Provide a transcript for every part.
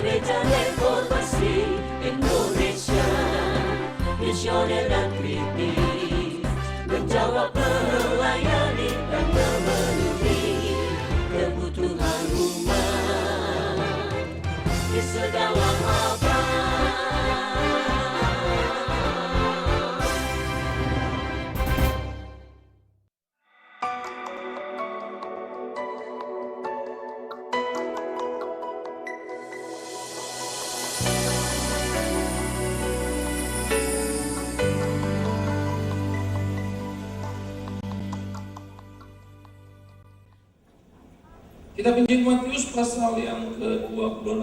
Gereja Reformasi Indonesia, misioner dan kritis, menjawab, melayani dan memenuhi kebutuhan umat di segala abad. Kita Injil Matius pasal yang ke-26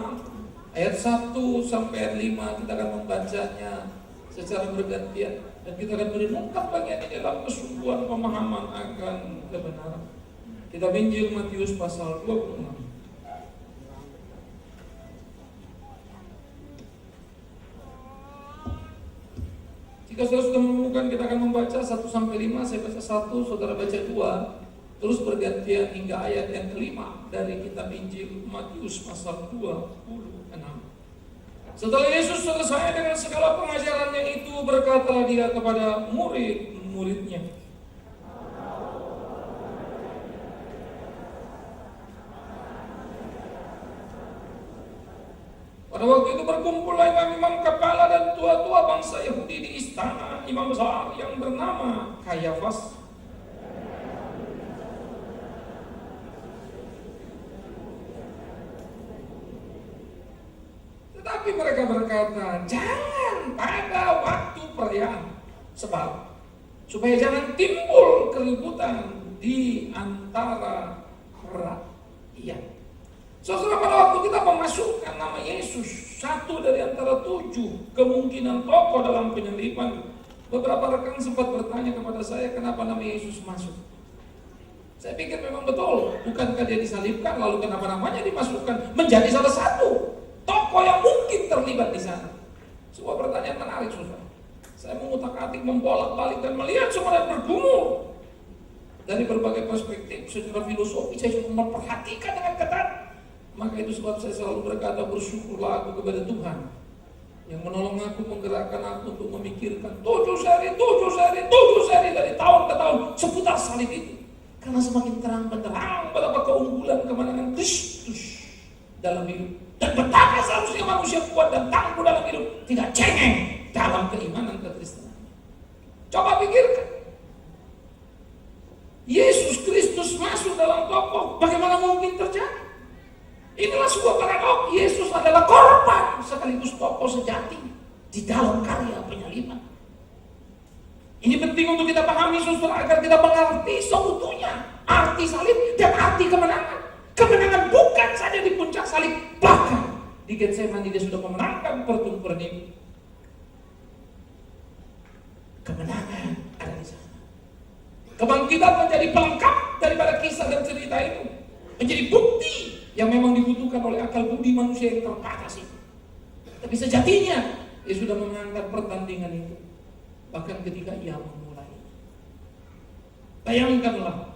ayat 1 sampai ayat 5, kita akan membacanya secara bergantian dan kita akan merenungkan bagian ini dalam kesungguhan pemahaman akan kebenaran. Kita Injil Matius pasal 26. Jika saudara sudah menemukan, kita akan membaca 1 sampai 5, saya baca 1, saudara baca 2. Terus bergantian hingga ayat yang kelima dari kitab Injil Matius pasal 26. Setelah Yesus selesai dengan segala pengajarannya itu, berkatalah dia kepada murid-muridnya, pada waktu itu berkumpullah imam-imam kepala dan tua-tua bangsa Yahudi di istana imam besar yang bernama Kayafas. Tapi mereka berkata, jangan pada waktu perayaan, sebab supaya jangan timbul keributan di antara rakyat. Saudara, pada waktu kita memasukkan nama Yesus, satu dari antara 7 kemungkinan tokoh dalam penyaliban, beberapa rekan sempat bertanya kepada saya, kenapa nama Yesus masuk? Saya pikir memang betul, bukankah dia disalibkan, lalu kenapa namanya dimasukkan menjadi salah satu tokoh yang mungkin terlibat di sana? Sebuah pertanyaan menarik, saudara. Saya mengutak-atik, membolak-balik dan melihat semua dan bergumul dari berbagai perspektif. Secara filosofi saya sudah memperhatikan dengan ketat. Maka itu sebab saya selalu berkata, bersyukurlah aku kepada Tuhan yang menolong aku, menggerakkan aku untuk memikirkan 7 seri dari tahun ke tahun seputar salib itu. Karena semakin terang benderang betapa keunggulan kemenangan Kristus dalam hidup, dan betapa seharusnya manusia kuat dan tangguh dalam hidup, tidak cengeng dalam keimanan kekristenan. Coba pikirkan, Yesus Kristus masuk dalam tokoh, bagaimana mungkin terjadi? Inilah sebuah paradoks. Yesus adalah korban sekaligus tokoh sejati di dalam karya penyaliban. Ini penting untuk kita pahami, saudara, agar kita mengerti seutuhnya arti salib dan arti kemenangan. Kemenangan bukan saja di puncak salib, bahkan di Getsemani dia sudah memenangkan pertempuran ini. Kemenangan ada di sana. Kebangkitan menjadi pelengkap daripada kisah dan cerita itu, menjadi bukti yang memang dibutuhkan oleh akal budi manusia yang terbatas itu. Tapi sejatinya dia sudah memenangkan pertandingan itu, bahkan ketika ia memulai. Bayangkanlah,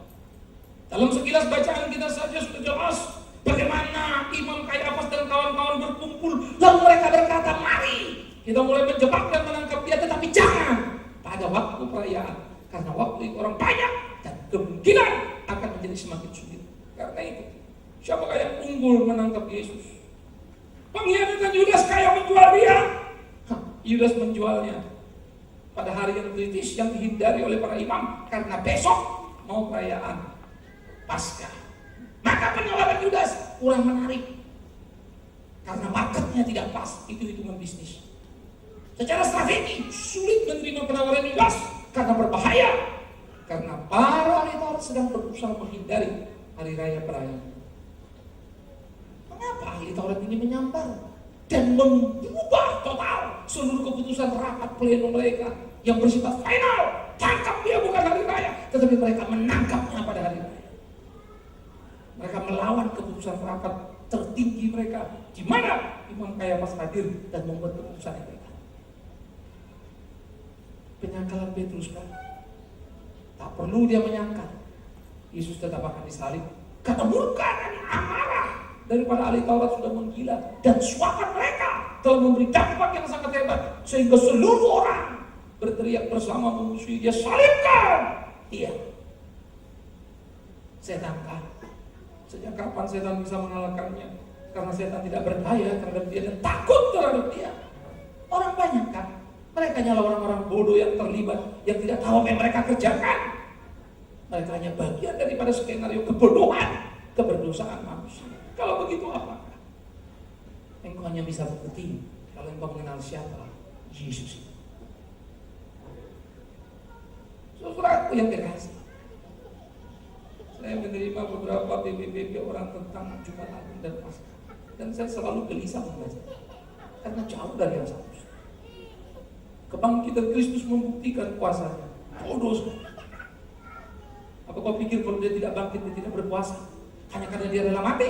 dalam sekilas bacaan kita saja sudah jelas bagaimana Imam Kayafas dan kawan-kawan berkumpul, lalu mereka berkata, mari kita mulai menjebak dan menangkap dia, tetapi jangan pada waktu perayaan, karena waktu itu orang banyak dan kemungkinan akan menjadi semakin sulit. Karena itu, siapakah yang unggul menangkap Yesus? Pengkhianatan Yudas kayak menjual dia. Yudas menjualnya pada hari yang kritis yang dihindari oleh para imam, karena besok mau perayaan Paskah. Maka penjualan Yudas kurang menarik karena marketnya tidak pas. Itu hitungan bisnis. Secara strategi sulit menerima penawaran Yudas karena berbahaya, karena para ahli Taurat sedang berusaha menghindari hari raya perayaan. Mengapa ahli Taurat ini menyambar dan mengubah total seluruh keputusan rapat pleno mereka yang bersifat final? Tangkap dia bukan hari raya, tetapi mereka menangkapnya pada hari raya. Mereka melawan keputusan rapat tertinggi mereka, di mana Imam Kayafas hadir dan membuat keputusan mereka. Penyangkalan Petrus kan, tak perlu dia menyangkal, Yesus tetap akan disalib karena murka dan amarah daripada ahli Taurat sudah menggila, dan suapan mereka telah memberi dampak yang sangat hebat sehingga seluruh orang berteriak bersama memusuhi dia, salibkan dia. Setan kan? Sejak kapan setan bisa mengalahkannya? Karena setan tidak berdaya terhadap dia dan takut terhadap dia. Orang banyak kan? Mereka hanyalah orang-orang bodoh yang terlibat, yang tidak tahu apa yang mereka kerjakan. Mereka hanya bagian daripada skenario kebodohan, keberdosaan manusia. Kalau begitu apa? Engkau hanya bisa bukti kalau engkau mengenal siapa Yesus itu. Saudaraku yang kekasih, saya menerima beberapa BBB orang tentang Jumat Agung dan Paskah, dan saya selalu gelisah membaca karena jauh dari yang satu. Kebangkitan Kristus membuktikan kuasanya. Bodoh sekali. Apa kau pikir kalau dia tidak bangkit, dia tidak berkuasa hanya karena dia rela mati?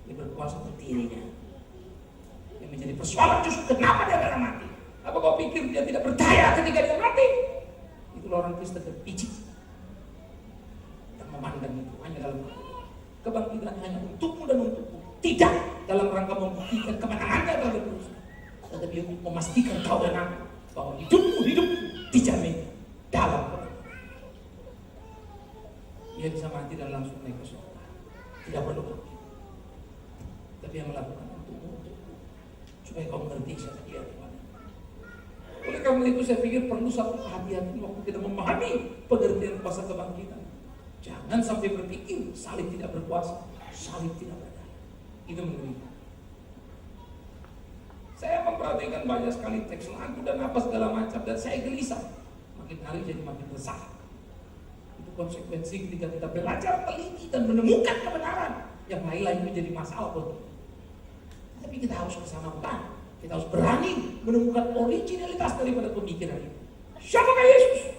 Dia berkuasa untuk dirinya. Yang menjadi persoalan justru kenapa dia rela mati. Apa kau pikir dia tidak berdaya ketika dia mati? Itulah orang Kristen terpicik yang memandang itu hanya dalam kebangkitan hanya untukmu dan untukku, tidak dalam rangka membuktikan kemenangannya terhadap dosa, tetapi untuk memastikan kau dan aku bahwa hidupmu dijamin dalam Tuhan. Dia bisa mati dan langsung naik ke surga, tidak perlu bangkit, tapi yang melakukan untukmu supaya kau mengerti siapa dia. Oleh karena itu saya pikir perlu satu kehati-hatian waktu kita memahami pengertian kuasa kebangkitan. Jangan sampai berpikir salib tidak berkuasa, salib tidak berdaya. Itu mengerikan. Saya memperhatikan banyak sekali teks lagu dan apa segala macam, dan saya gelisah. Makin hari jadi makin resah. Itu konsekuensi ketika kita belajar teliti dan menemukan kebenaran. Yang lain-lain menjadi masalah buat kita. Tapi kita harus kesana bukan. Kita harus berani menemukan originalitas daripada pemikiran itu. Siapakah Yesus?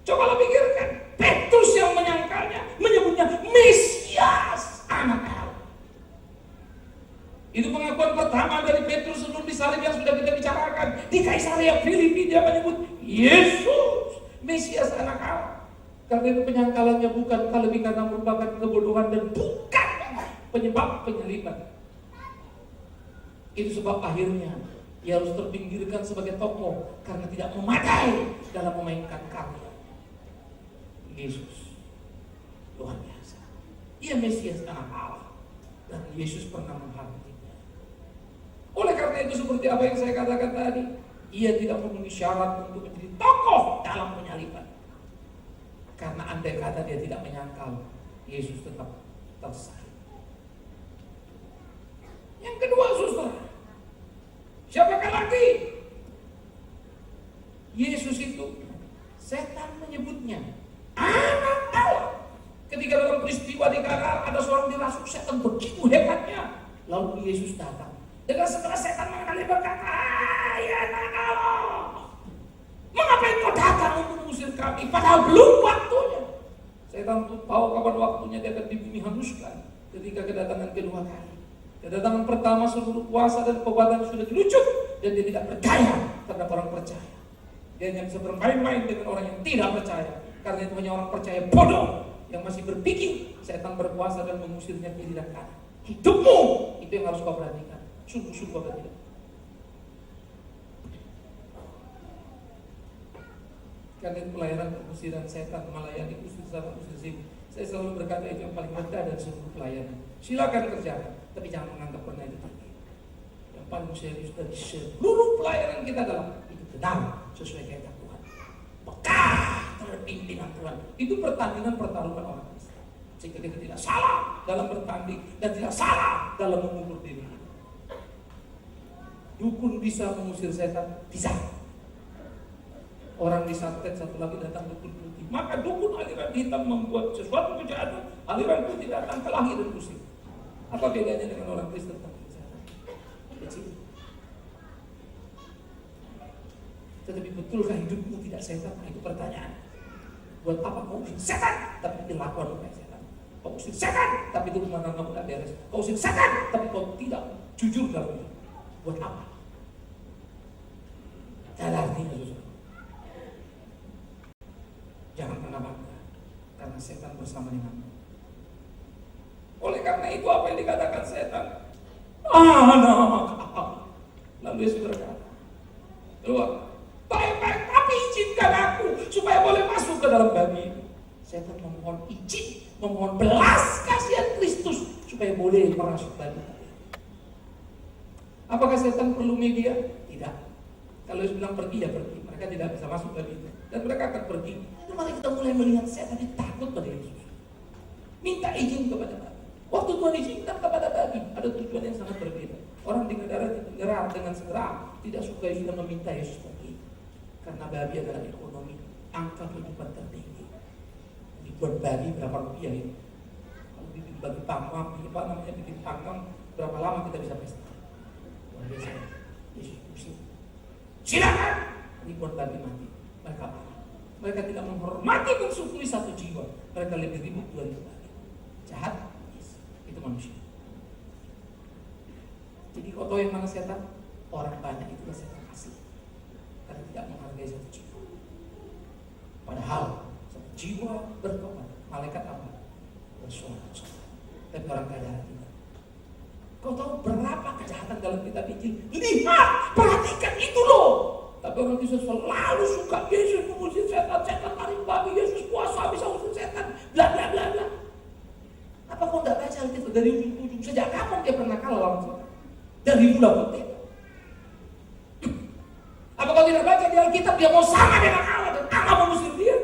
Cobalah pikirkan. Petrus yang menyangkalnya, menyebutnya Mesias, anak Allah. Itu pengakuan pertama dari Petrus sebelum disalib yang sudah kita bicarakan. Di Kaisaria Filipi dia menyebut Yesus, Mesias, anak Allah. Karena itu penyangkalannya bukan lebih karena merupakan kebodohan dan bukan penyebab penyaliban. Itu sebab akhirnya ia harus terpinggirkan sebagai tokoh karena tidak memadai dalam memainkan karya. Yesus luar biasa. Ia Mesias, anak Allah, dan Yesus pernah menghakiminya. Oleh karena itu seperti apa yang saya katakan tadi, ia tidak memenuhi syarat untuk menjadi tokoh dalam penyaliban. Karena andai kata dia tidak menyangkal, Yesus tetap tersalib. Yang kedua, saudara, siapakah lagi? Yesus itu, setan menyebutnya anak Allah. Ketika dalam peristiwa di Kana ada seorang dirasuk setan begitu hebatnya, lalu Yesus datang. Dan setelah setan mengenal dia berkata, ya anak Allah, mengapa engkau datang untuk mengusir kami? Padahal belum waktunya. Setan itu tahu kapan waktunya dia akan di bumi hanguskan ketika kedatangan kedua kali. Kedatangan pertama seluruh kuasa dan kekuatan sudah dilucut dan dia tidak berdaya terhadap orang percaya. Dia hanya bisa bermain-main dengan orang yang tidak percaya. Karena itu hanya orang percaya bodoh yang masih berpikir setan berkuasa dan mengusirnya kiri dan kanan. Hidupmu itu yang harus kau perhatikan. Sungguh-sungguh atau tidak. Karena itu pelayanan pengusiran setan, melayani usir sana usir sini. Saya selalu berkata itu yang paling rendah dari seluruh pelayanan. Silakan kerjakan, tapi jangan menganggap pernah itu tinggi. Yang paling serius dari seluruh pelayanan kita adalah itu benar sesuai kehendak Tuhan. Pekah terhadap pimpinan Tuhan. Itu pertandingan pertarungan orang Kristen. Sehingga kita tidak salah dalam bertanding dan tidak salah dalam mengukur diri. Dukun bisa mengusir setan, bisa. Orang disantet, satu lagi datang dukun putih. Maka dukun aliran hitam membuat sesuatu kejahatan, aliran putih datang ke lahir dan usir. Apa bedanya dengan orang Kristen tentang setan? Kecil. Tetapi betulkah hidupmu tidak setan? Nah, itu pertanyaan. Buat apa kau usir setan, tapi kelakuan kayak setan? Kau usir setan, tapi itu rumah kamu tidak beres. Kau usir setan, tapi kau tidak jujur dalam hidup. Buat apa? Tidak ada artinya, saudara. Jangan pernah bangga karena setan bersama denganmu. Oleh karena itu apa yang dikatakan setan. Anak. Lalu Yesus berkata, keluar. Baik-baik, tapi izinkan aku supaya boleh masuk ke dalam babi. Setan memohon izin, memohon belas kasihan Kristus supaya boleh masuk babi. Apakah setan perlu media? Tidak. Kalau Yesus bilang pergi, ya pergi. Mereka tidak bisa masuk babi itu. Dan mereka akan pergi. Dan mari kita mulai melihat setan yang takut pada Yesus. Minta izin kepada babi. Waktu Tuhan izinkan kepada babi, ada tujuan yang sangat berbeda. Orang di negara dengan segera tidak suka Yesus meminta Yesus pergi. Karena babi adalah ekonomi, angka kehidupan tertinggi. Dibuat babi berapa rupiah ini? Kalau bikin bagi panggang, bikin panggang, berapa lama kita bisa pesta? Luar biasa. Yesus pusing. Silakan. Ribuan babi mati. Mereka marah. Mereka tidak menghormati mensyukuri satu jiwa. Mereka lebih ribut 2.000 babi. Jahat? Yes. Itu manusia. Jadi kau tahu yang mana setan? Orang banyak itulah setan asli. Karena tidak menghargai satu jiwa. Padahal satu jiwa bertobat, malaikat apa? Bersorak-sorak. Tapi orang kaya tidak. Kau tahu berapa kejahatan dalam kitab Injil? Lihat, perhatikan itu loh. Tapi orang Kristen selalu suka Yesus mengusir setan, setan tarik babi, Yesus puasa bisa usir setan, bla bla bla bla. Apa kau tidak baca Alkitab dari ujung-ujung? Sejak kapan dia pernah kalah lawan setan? Dari mula putih. Apa kau tidak baca di Alkitab dia mau sama dengan Allah dan Allah mengusir dia?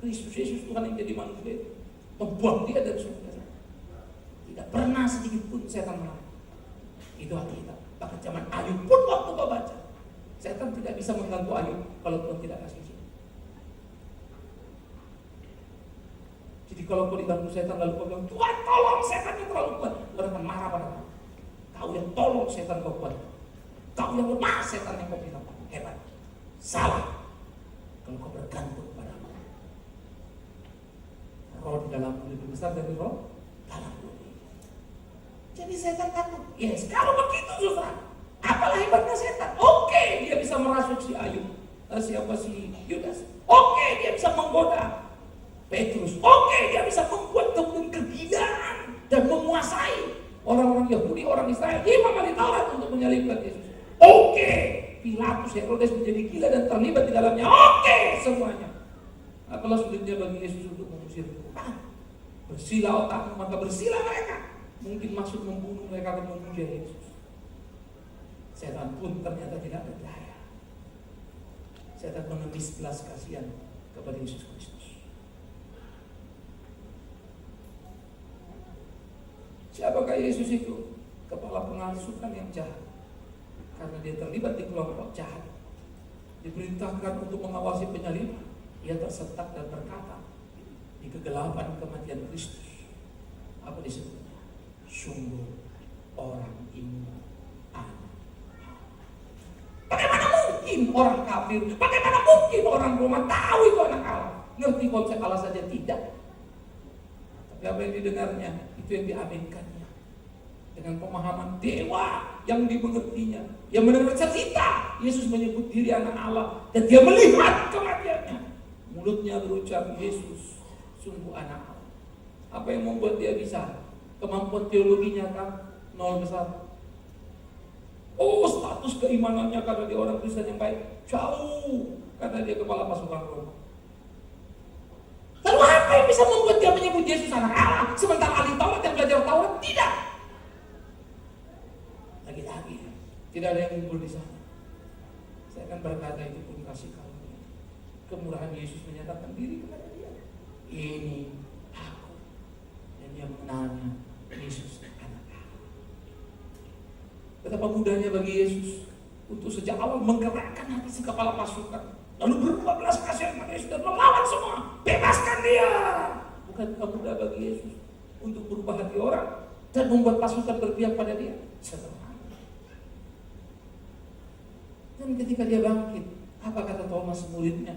Kristus Yesus Tuhan yang jadi manusia membuang dia dari surga. Tidak pernah sedikit pun setan menang. Itu Alkitab. Bahkan zaman Ayub pun waktu kau baca, setan tidak bisa mengganggu Ayub kalau Tuhan tidak kasih izin. Jadi kalau kau diganggu setan lalu kau bilang, Tuhan tolong, setannya terlalu kuat, Tuhan akan marah pada kau. Kau yang tolong setan kau kuat, kau yang lemah setan yang kau bilang hebat. Salah kalau kau bergantung pada Allah. Roh di dalammu lebih besar dari roh dalammu. Jadi setan takut. Yes, kalau begitu susah. Apalah hebatnya setan? Oke, dia bisa merasuk si Ayub. Siapa si Yudas? Oke, dia bisa menggoda Petrus. Oke, dia bisa membuat kemudian kegilaan dan menguasai orang-orang Yahudi, orang Israel. Imam ahli Taurat untuk menyalibkan Yesus. Oke, Pilatus, Herodes menjadi gila dan terlibat di dalamnya. Oke, semuanya. Apalah sulitnya bagi Yesus untuk mengusir Tuhan. Bersilah otakmu, maka bersilah mereka. Mungkin maksud membunuh mereka akan memuja Yesus. Setan pun ternyata tidak berdaya. Setan mengemis belas kasihan kepada Yesus Kristus. Siapakah Yesus itu? Kepala pengasuhan yang jahat. Karena dia terlibat di kelompok jahat. Diperintahkan untuk mengawasi penyaliban. Ia tersentak dan berkata di kegelapan kematian Kristus. Apa disebutnya? Sungguh orang ini anak. Bagaimana mungkin orang kafir, bagaimana mungkin orang Roma tahu itu anak Allah? Ngerti konsep Allah saja tidak. Tapi apa yang didengarnya, itu yang diaminkannya. Dengan pemahaman dewa yang dimengertinya. Yang mendengar cerita Yesus menyebut diri anak Allah. Dan dia melihat kematiannya. Mulutnya berucap, Yesus sungguh anak Allah. Apa yang membuat dia bisa? Kemampuan teologinya kan nol besar. Oh, status keimanannya karena dia orang Kristen yang baik jauh karena dia kepala pasukan Roma. Lalu apa yang bisa membuat dia menyebut Yesus anak Allah sementara ahli Taurat yang belajar Taurat tidak? Lagi-lagi tidak ada yang unggul di sana. Saya akan berkata itu pun kasih karunia. Kemurahan Yesus menyatakan diri kepada dia. Ini aku. Dan dia mengenalnya. Yesus anak Allah. Betapa mudahnya bagi Yesus untuk sejak awal menggerakkan hati si kepala pasukan, lalu berubah belas kasihan pada Yesus dan melawan semua. Bebaskan dia. Bukankah mudah bagi Yesus untuk berubah hati orang dan membuat pasukan berpihak pada dia? Sederhana. Dan ketika dia bangkit, apa kata Thomas muridnya?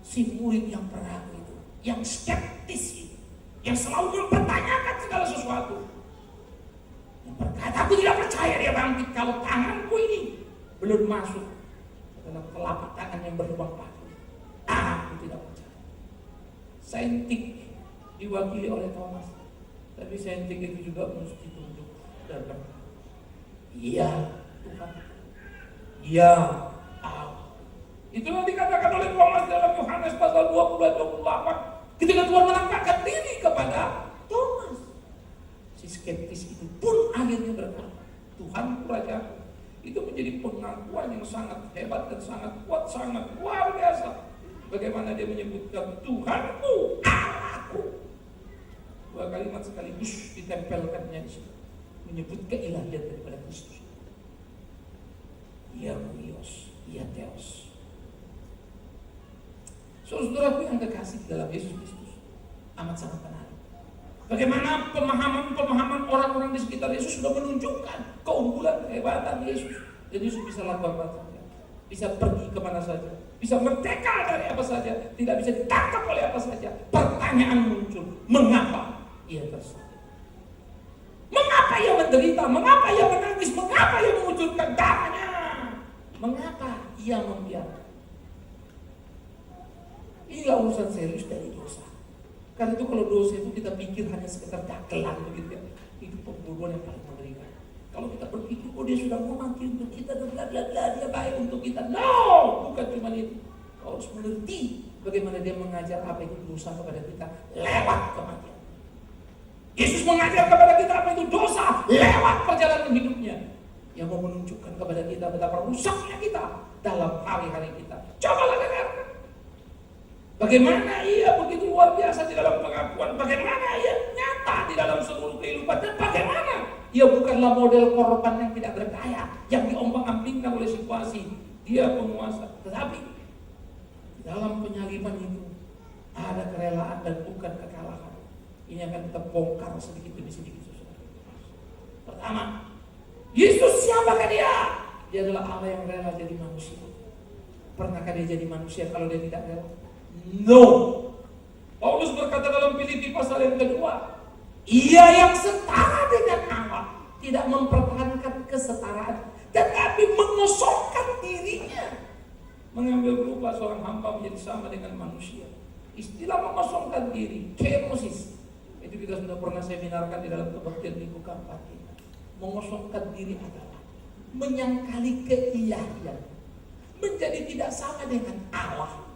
Si murid yang peragu itu, yang skeptis itu, yang selalu mempertanyakan segala sesuatu. Yang berkata, aku tidak percaya dia bangkit kalau tanganku ini belum masuk dalam telapak tangan yang berlubang paku. Aku tidak percaya. Saintik diwakili oleh Thomas. Tapi sentik itu juga mesti tunduk dan berkata, iya Tuhan, iya Allah. Itulah dikatakan oleh Thomas dalam Yohanes pasal 20 ayat 28. Ketika Tuhan menampakkan diri kepada Thomas, si skeptis itu pun akhirnya berkata, Tuhan Rajaku. Itu menjadi pengakuan yang sangat hebat dan sangat kuat, sangat luar biasa. Bagaimana dia menyebutkan Tuhanku, Allahku. Dua kalimat sekaligus ditempelkannya di situ, menyebut keilahian daripada Kristus. Ia Huios, ia Theos. Saudaraku yang kekasih dalam Yesus Kristus, amat sangat menarik. Bagaimana pemahaman orang-orang di sekitar Yesus sudah menunjukkan keunggulan, kehebatan Yesus. Dan Yesus bisa lakukan apa saja, bisa pergi kemana saja, bisa merdeka dari apa saja, tidak bisa ditangkap oleh apa saja. Pertanyaan muncul, mengapa ia tersalib? Mengapa ia menderita? Mengapa ia menangis? Mengapa ia mengucurkan darahnya? Mengapa ia membiarkan? Inilah urusan serius dari dosa. Karena itu kalau dosa itu kita pikir hanya sekedar dagelan begitu ya, itu pembunuhan yang paling mengerikan. Kalau kita berpikir, oh dia sudah mau mati untuk kita dan bla bla bla, dia baik untuk kita. No, bukan cuma itu. Kau harus mengerti bagaimana dia mengajar apa itu dosa kepada kita lewat kematian. Yesus mengajar kepada kita apa itu dosa lewat perjalanan hidupnya, yang mau menunjukkan kepada kita betapa rusaknya kita dalam hari-hari kita. Cobalah dengarkan. Bagaimana ia begitu luar biasa di dalam pengakuan, bagaimana ia nyata di dalam seluruh kehidupan, dan bagaimana ia bukanlah model korban yang tidak berdaya, yang diombang-ambingkan oleh situasi. Dia penguasa, tetapi di dalam penyaliban itu ada kerelaan dan bukan kekalahan. Ini akan kita bongkar sedikit demi sedikit. Pertama, Yesus siapakah dia? Dia adalah Allah yang rela jadi manusia. Pernahkah dia jadi manusia kalau dia tidak rela? No. Paulus berkata dalam Filipi pasal yang kedua, ia yang setara dengan Allah tidak mempertahankan kesetaraan, tetapi mengosongkan dirinya, mengambil rupa seorang hamba menjadi sama dengan manusia. Istilah mengosongkan diri, kenosis, itu kita sudah pernah seminarkan di dalam kebaktian minggu keempat ini. Mengosongkan diri adalah menyangkali keilahian, menjadi tidak sama dengan Allah,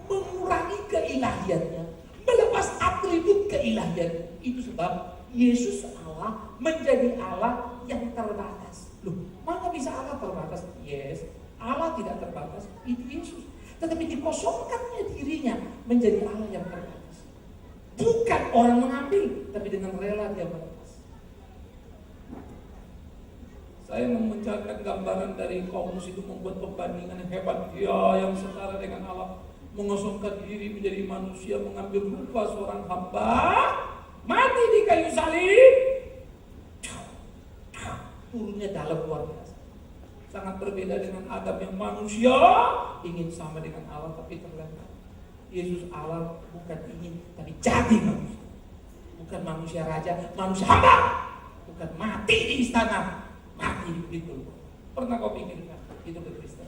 mengurangi keilahiannya, melepas atribut keilahian. Itu sebab Yesus Allah menjadi Allah yang terbatas. Loh, mana bisa Allah terbatas? Yes, Allah tidak terbatas, itu Yesus. Tetapi dikosongkannya dirinya menjadi Allah yang terbatas. Bukan orang mengambil, tapi dengan rela dia melepas. Saya memunculkan gambaran dari Paulus itu membuat pembandingan yang hebat. Dia yang setara dengan Allah, mengosongkan diri menjadi manusia, mengambil rupa seorang hamba, mati di kayu salib, turunnya dalam luar biasa. Sangat berbeda dengan Adam yang manusia, ingin sama dengan Allah tapi terlena. Yesus Allah bukan ingin, tapi jadi manusia. Bukan manusia raja, manusia hamba. Bukan mati di istana, mati begitu. Pernah kau pikirkan itu ke Kristen?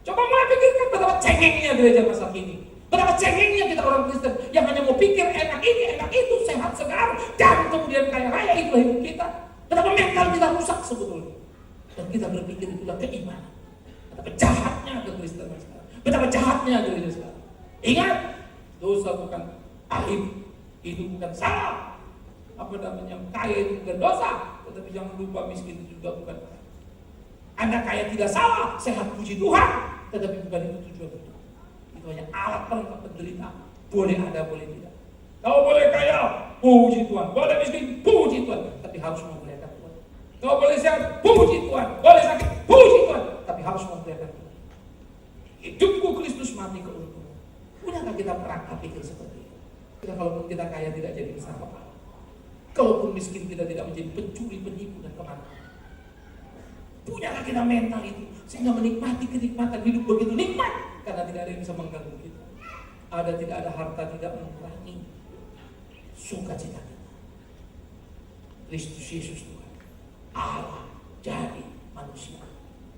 Coba mulai pikirkan betapa cengengnya gereja masa kini. Betapa cengengnya kita orang Kristen yang hanya mau pikir enak ini, enak itu, sehat segar, dan kemudian kaya raya, itulah hidup kita. Betapa mental kita rusak sebetulnya. Dan kita berpikir itulah keimanan. Betapa jahatnya kekristenan sekarang. Betapa jahatnya gereja sekarang. Ingat, dosa bukan aib, itu bukan salah. Apa namanya, kaya itu bukan dosa. Tetapi jangan lupa miskin itu juga bukan. Anda kaya tidak salah, sehat puji Tuhan, tetapi bukan itu tujuan hidup. Itu hanya alat pelengkap penderita. Boleh ada, boleh tidak. Kau boleh kaya, puji Tuhan. Boleh miskin, puji Tuhan. Tapi harus memuliakan Tuhan. Kau boleh sehat, puji Tuhan. Boleh sakit, puji Tuhan. Tapi harus memuliakan Tuhan. Hidupku Kristus, mati ke untukmu. Pernahkah kita merangkap pikir seperti itu? Kita kalaupun kita kaya tidak jadi besar kepala. Kalaupun miskin kita tidak menjadi pencuri, penipu, dan kemana. Punyalah kita mental itu sehingga menikmati kenikmatan hidup begitu nikmat karena tidak ada yang bisa mengganggu kita. Tidak ada harta tidak mengurangi sukacita kita. Kristus Yesus Tuhan, Allah jadi manusia,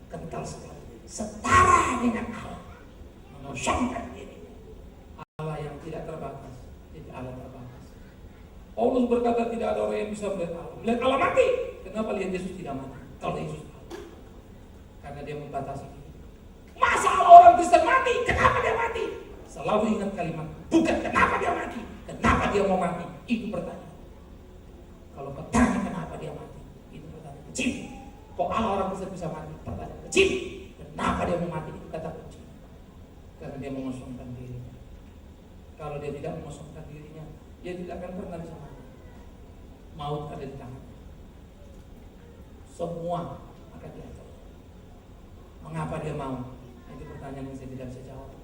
kental sekali, setara dengan Allah, mengosongkan diri. Allah yang tidak terbatas jadi Allah terbatas. Paulus berkata tidak ada orang yang bisa melihat Allah. Melihat Allah mati. Kenapa lihat Yesus tidak mati? Kalau Yesus mati. Karena dia membatasi diri. Masa orang Kristen mati? Kenapa dia mati? Selalu ingat kalimat, bukan kenapa dia mati, kenapa dia mau mati. Itu pertanyaan. Kalau bertanya kenapa dia mati, itu pertanyaan kecil. Kok orang bisa mati? Pertanyaan kecil. Kenapa dia mau mati? Itu kata kunci. Karena dia mengosongkan dirinya. Kalau dia tidak mengosongkan dirinya, dia tidak akan pernah bisa mati. Maut ada di tangan. Semua akan diatur. Mengapa dia mau? Itu pertanyaan yang saya tidak bisa jawab.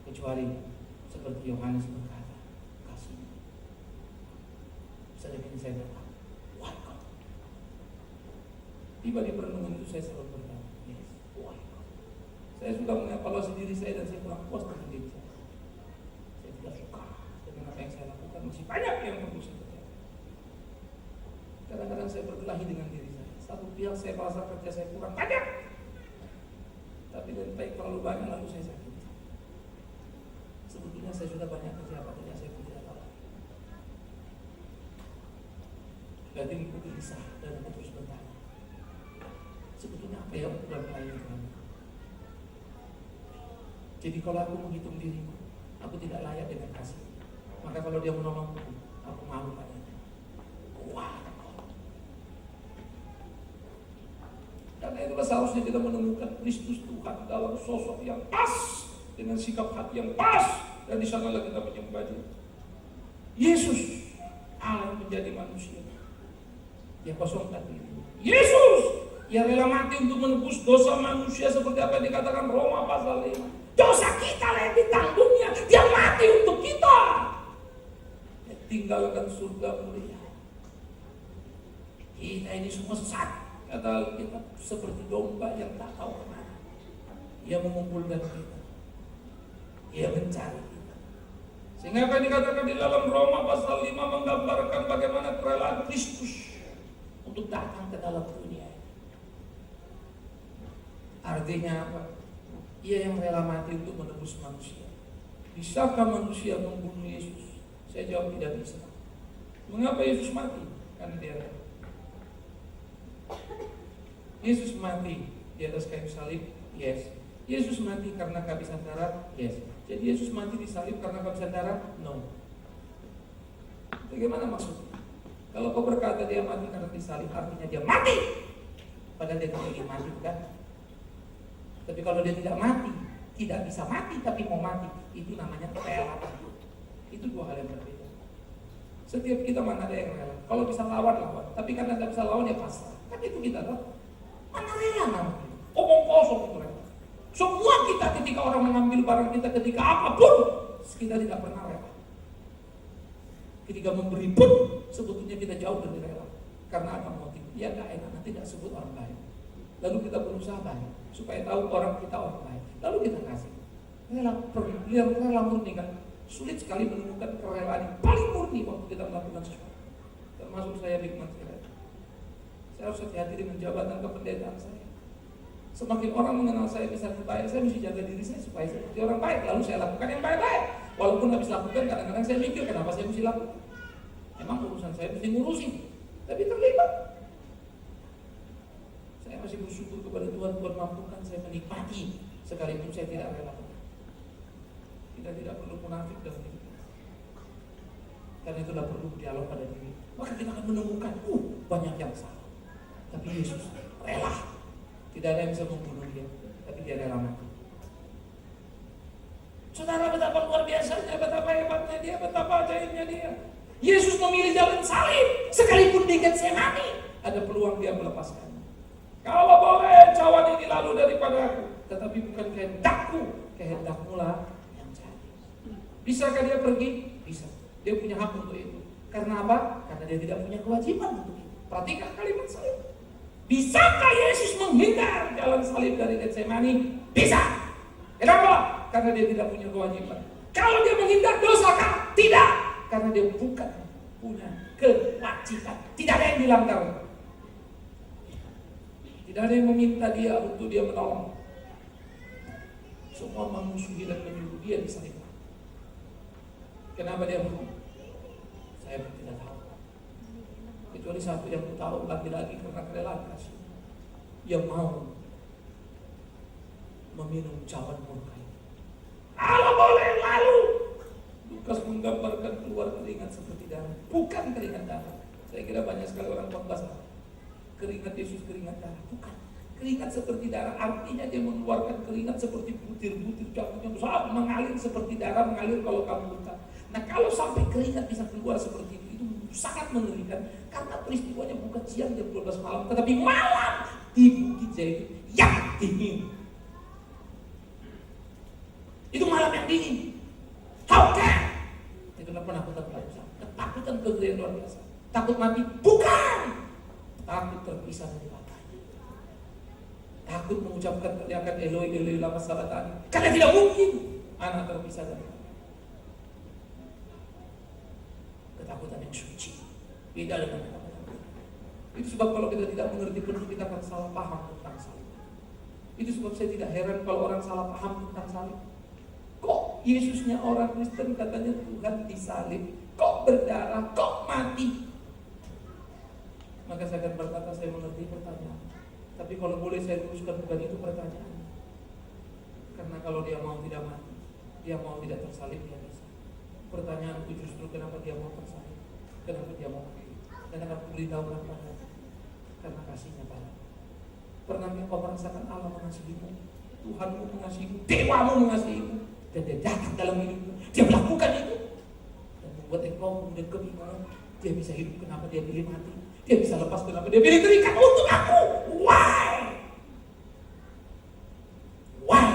Kecuali seperti Yohanes berkata, kasih. Sedang ini saya berkata, why God? Tiba di perenungan itu saya selalu berkata, yes, why God? Saya sudah mengevaluasi diri saya dan saya kurang puas dengan diri saya. Saya tidak suka dengan apa yang saya lakukan. Masih banyak yang perlu saya kerjakan. Kadang-kadang saya berkelahi dengan diri saya. Satu pihak saya merasa kerja saya kurang banyak, tapi dari baik terlalu banyak lalu saya sakit. Sebetulnya saya sudah banyak kerja apa tidak saya pun tidak tahu. Jadi aku gelisah dan aku terus bertanya, sebetulnya apa yang ukuran lain Tuhan? Jadi kalau aku menghitung diriku, aku tidak layak dengan kasih. Maka kalau dia menolongku, aku malu padanya. Wah. Karena itulah seharusnya kita menemukan Kristus Tuhan dalam sosok yang pas, dengan sikap hati yang pas, dan di sanalah kita menyembah Dia. Yesus Allah menjadi manusia. Dia kosongkan diri. Yesus yang rela mati untuk menebus dosa manusia seperti apa yang dikatakan Roma pasal 5. Dosa kita yang ditanggungnya, Dia mati untuk kita. Dia tinggalkan surga mulia. Kita ini semua sesat. Kata kita seperti domba yang tak tahu kemana. Dia mengumpulkan kita. Dia mencari kita. Sehingga apa yang dikatakan di dalam Roma pasal 5 menggambarkan bagaimana kerelaan Kristus untuk datang ke dalam dunia. Artinya apa? Ia yang rela mati untuk menebus manusia. Bisakah manusia membunuh Yesus? Saya jawab tidak bisa. Mengapa Yesus mati? Karena dia rela. Yesus mati di atas kayu salib, yes. Yesus mati karena kehabisan darah, yes. Jadi Yesus mati disalib karena kehabisan darah, no. Bagaimana maksudnya? Kalau kau berkata dia mati karena disalib, artinya dia mati. Padahal dia tidak ingin mati, kan? Tapi kalau dia tidak mati, tidak bisa mati tapi mau mati, itu namanya rela. Itu dua hal yang berbeda. Setiap kita mana ada yang rela. Kalau bisa lawan, tapi karena tidak bisa lawan ya pasrah. Kan itu kita tahu. Mana rela namanya? Omong kosong itu rela. Semua kita ketika orang mengambil barang kita, ketika apapun, kita tidak pernah rela. Ketika memberi pun, sebetulnya kita jauh dari rela. Karena apa motif? Ya gak enak, nanti tidak sebut orang baik. Lalu kita berusaha baik, supaya tahu orang kita orang baik. Lalu kita kasih. Rela murni kan? Sulit sekali menemukan kerelaan yang paling murni waktu kita melakukan sesuatu. Termasuk saya nikmat sekali. Saya harus hati-hati dengan jabatan kependetaan saya. Semakin orang mengenal saya bisa baik, saya mesti jaga diri saya supaya saya seperti orang baik. Lalu saya lakukan yang baik-baik. Walaupun habis lakukan, kadang-kadang saya mikir kenapa saya mesti lakukan. Emang urusan saya mesti ngurusin, tapi terlibat. Saya masih bersyukur kepada Tuhan mampukan saya menikmati sekalipun saya tidak rela. Kita tidak perlu munafik dalam diri. Karena itulah perlu dialog pada diri. Maka kita akan menemukan banyak yang salah. Tapi Yesus rela. Tidak ada yang bisa membunuh dia, tapi dia rela mati. Saudara, betapa luar biasanya, betapa hebatnya dia, betapa ajaibnya dia. Yesus memilih jalan salib, sekalipun di Getsemani ada peluang dia melepaskannya. Kalau boleh cawan ini lalu daripada aku, tetapi bukan kehendakku, kehendakmu lah yang jadi. Bisakah dia pergi? Bisa. Dia punya hak untuk itu. Karena apa? Karena dia tidak punya kewajiban untuk itu. Perhatikan kalimat salib. Bisakah Yesus menghindar jalan salib dari Getsemani? Bisa. Kenapa? Karena dia tidak punya kewajiban. Kalau dia menghindar, dosakah? Tidak. Karena dia bukan punya kewajiban. Tidak ada yang dilanggar. Tidak ada yang meminta dia untuk dia menolong. Semua memusuhi dan menyuruh dia disalibkan. Kenapa dia mau? Saya tidak tahu. satu yang ku tahu, lagi-lagi karena kerelaan kasih, dia mau meminum cawan murka ini. Kalau boleh lalu, Lukas menggambarkan keluar keringat seperti darah, bukan keringat darah. Saya kira banyak sekali orang khotbah salah. Keringat Yesus keringat darah, bukan. Keringat seperti darah artinya dia mengeluarkan keringat seperti butir-butir jantungnya besar, mengalir seperti darah, mengalir kalau kamu luka. Nah, kalau sampai keringat bisa keluar seperti itu sangat mengerikan, karena peristiwanya bukan siang jam 12 malam, tetapi malam di Bukit Zaitun yang dingin. Itu malam yang dingin. How can? Itu penakutan luar biasa, ketakutan kegedean luar biasa. Takut mati? Bukan. Takut terpisah dari Bapaknya. Takut mengucapkan teriakan Eloi Eloi lama sabachthani, karena tidak mungkin anak terpisah dari Bapaknya. Ketakutan yang suci, beda dengan ketakutan. Itu sebab kalau kita tidak mengerti penuh, kita akan salah paham tentang salib. Itu sebab saya tidak heran kalau orang salah paham tentang salib. Kok Yesusnya orang Kristen katanya Tuhan disalib, kok berdarah, kok mati? Maka saya akan berkata, saya mengerti pertanyaan. Tapi kalau boleh saya teruskan, bukan itu pertanyaan. Karena kalau dia mau tidak mati, dia mau tidak tersalib, dia bisa. Pertanyaan itu justru kenapa dia mau tersalib, kenapa dia mau mati. Dan akan beritahukan pada, karena kasihnya pada. Pernahkah kau merasakan Allah mengasihimu, Tuhanmu mengasihimu, dewamu mengasihimu, dan dia datang dalam hidupmu, dia melakukan itu, dan membuat engkau kemudian kebingungan. Dia bisa hidup, kenapa dia pilih mati? Dia bisa lepas, kenapa dia pilih terikat untuk aku? Why? Why?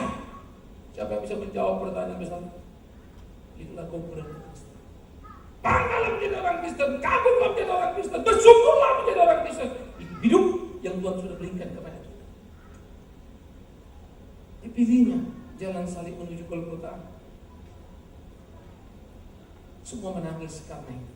Siapa yang bisa menjawab pertanyaan besar? Itulah kumpulan Kristen. Banggalah menjadi orang Kristen, kagumlah menjadi orang Kristen, bersyukurlah menjadi orang Kristen. Itu hidup yang Tuhan sudah berikan kepada kita. Dipilihnya jalan salib menuju Golgota. Semua menangis karena itu.